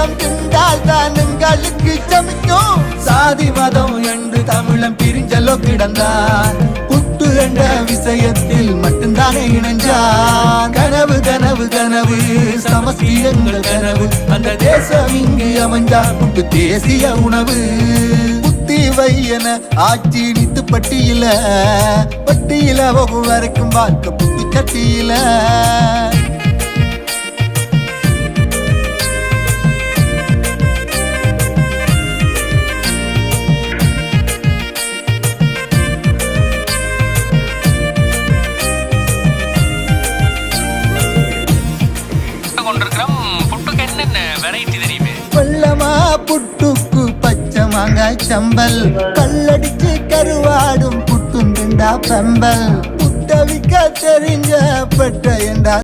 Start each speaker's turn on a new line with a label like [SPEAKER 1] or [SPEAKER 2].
[SPEAKER 1] புத்தம் திண்டால் தான் எங்களுக்கு சமைக்கும். சாதி மதம் என்று தமிழன் பிரிஞ்சலோ கிடந்தான். புட்டு என்ற விஷயத்தில் மட்டும்தானே இணைஞ்சான். கனவு கனவு கனவு சமஸ்தி எங்கள் கனவு. அந்த தேசம் இங்கு அமைஞ்சா புட்டு தேசிய உணவு. புத்தி வையன ஆட்சி நித்து பட்டியல வகு வரைக்கும் வாழ்க்கை புத்து சட்டியில. வெள்ளமா புட்டுக்கு பச்சை மாங்காய் சம்பல். கல்லடிச்சு கருவாடும் புட்டும் திண்டா பெம்பல். புட்ட விக்க தெரிஞ்ச பட்ட என்றா